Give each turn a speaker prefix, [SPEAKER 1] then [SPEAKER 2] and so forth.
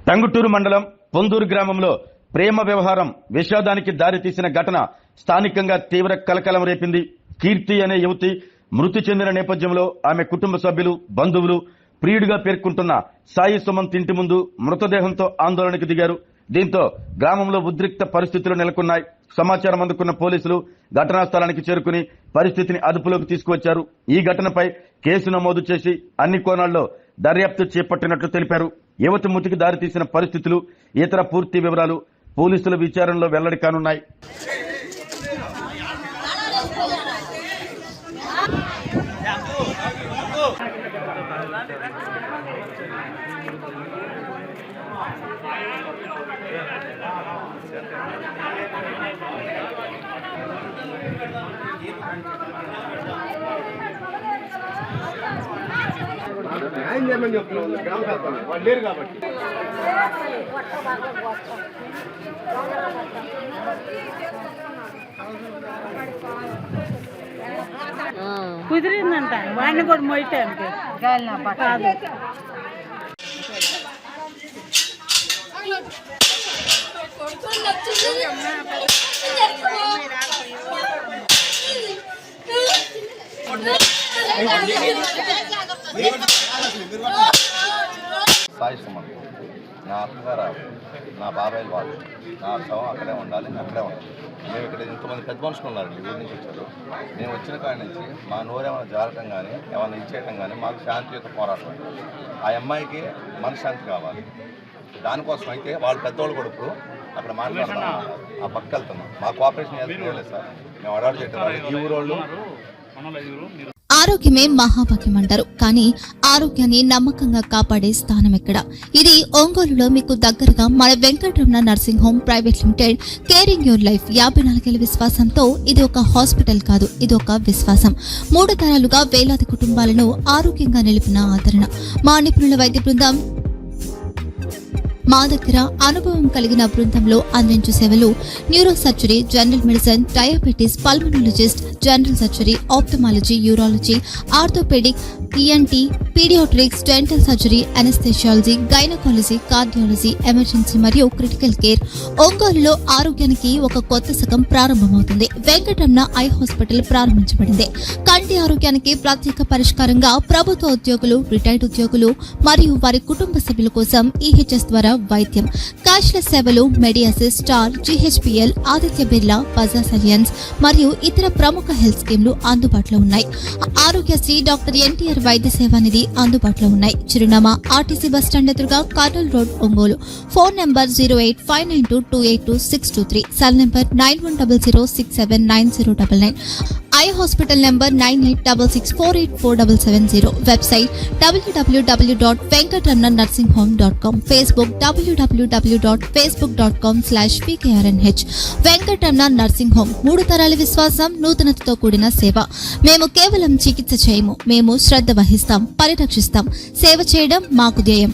[SPEAKER 1] టంగుటూరు మండలం పొందూరు గ్రామంలో ప్రేమ వ్యవహారం విషాదానికి దారితీసిన ఘటన స్థానికంగా తీవ్ర కలకలం రేపింది. కీర్తి అనే యువతి మృతి చెందిన నేపథ్యంలో ఆమె కుటుంబ సభ్యులు, బంధువులు ప్రియుడిగా పేర్కొంటున్న సాయి సుమంత్ ఇంటి ముందు మృతదేహంతో ఆందోళనకు దిగారు. దీంతో గ్రామంలో ఉద్రిక్త పరిస్థితులు నెలకొన్నాయి. సమాచారం అందుకున్న పోలీసులు ఘటనా స్థలానికి చేరుకుని పరిస్థితిని అదుపులోకి తీసుకువచ్చారు. ఈ ఘటనపై కేసు నమోదు చేసి అన్ని కోణాల్లో దర్యాప్తు చేపట్టినట్లు తెలిపారు. యువతి మృతికి దారితీసిన పరిస్థితులు, ఇతర పూర్తి వివరాలు పోలీసుల విచారణలో వెల్లడి కానున్నాయి.
[SPEAKER 2] న్యాయం చేయమని చెప్తున్నాం. గ్రామ సర్పంచ్ వాళ్ళు లేరు కాబట్టి
[SPEAKER 3] కుదిరిందంట. వాడిని కూడా మొయ్యటానికి కాదు.
[SPEAKER 4] సాయి సుమంత్ నా అత్తగారు, నా బాబాయ్ వాళ్ళు, నా శవం అక్కడే ఉండాలి, అక్కడే ఉండాలి. మేము ఇక్కడ ఇంతమంది పెద్ద మనుషులు ఉన్నారండి, ఊరి నుంచి వచ్చారు. మేము వచ్చిన కాడి నుంచి మా నోరు ఏమైనా జారటం కానీ ఏమైనా ఇచ్చేయటం కానీ మాకు శాంతియుత పోరాటం. ఆ అమ్మాయికి మనశ్శాంతి కావాలి. దానికోసం అయితే వాళ్ళు పెద్దవాళ్ళు కూడా ఇప్పుడు అక్కడ మాట్లాడుతున్నాం, ఆ పక్క వెళ్తున్నాం. మా కోఆపరేషన్ లేదు సార్. మేము అడాడు చేయటం ఈ ఊరోళ్ళు.
[SPEAKER 5] ఆరోగ్యమే మహాభాగ్యం అంటారు, కానీ ఆరోగ్యాన్ని నమ్మకంగా కాపాడే స్థానం ఎక్కడ? ఇది ఒంగోలులో మీకు దగ్గరగా మన Venkataramana nursing home private limited. Caring your life 54 ఏళ్ల విశ్వాసంతో ఇది ఒక హాస్పిటల్ కాదు, ఇది ఒక విశ్వాసం. 3 తరాలుగా వేలాది కుటుంబాలను ఆరోగ్యంగా నిలిపిన ఆదరణ. మా నిపుణుల వైద్య బృందం మా దగ్గర అనుభవం కలిగిన బృందంలో అందించే సేవలు neuro surgery, general medicine, diabetes, pulmonologist, general surgery, ophthalmology, urology, orthopaedic, ENT, paediatrics, dental surgery, anaesthesiology, gynaecology, cardiology, emergency మరియు క్రిటికల్ కేర్. ఒంగోలులో ఆరోగ్యానికి ఒక కొత్త శకం ప్రారంభమవుతుంది. వెంకటరమణ ఐ హాస్పిటల్ ప్రారంభించబడింది. కంటి ఆరోగ్యానికి ప్రత్యేక పరిష్కారంగా ప్రభుత్వ ఉద్యోగులు, రిటైర్డ్ ఉద్యోగులు మరియు వారి కుటుంబ సభ్యుల కోసం ఈహెచ్ఎస్ ద్వారా వైద్యం, క్యాష్లెస్ సేవలు, మెడియాసిస్, స్టార్, జీహెచ్పీఎల్, ఆదిత్య బిర్లా, బజాజ్ అలియన్స్ మరియు ఇతర ప్రముఖ హెల్త్ స్కీమ్లు అందుబాటులో ఉన్నాయి. ఆరోగ్యశ్రీ, డాక్టర్ ఎన్టీఆర్ వైద్య సేవా నిధి అందుబాటులో ఉన్నాయి. చిరునామా ఆర్టీసీ బస్టాండ్ ఎదురుగా, Kurnool road, Ongole. Phone number 08592282623, cell number 9100679099. Eye hospital number 9866484770. Website www.venkatramananursinghome.com. Facebook www.facebook.com/pkrnh. Venkataramana nursing home, 3 తరాల విశ్వాసం, నూతనతతో కూడిన సేవ. మేము కేవలం చికిత్స చేయము, మేము శ్రద్ధ వహిస్తాం, పరిరక్షిస్తాం. సేవ చేయడం మాకు ధ్యేయం.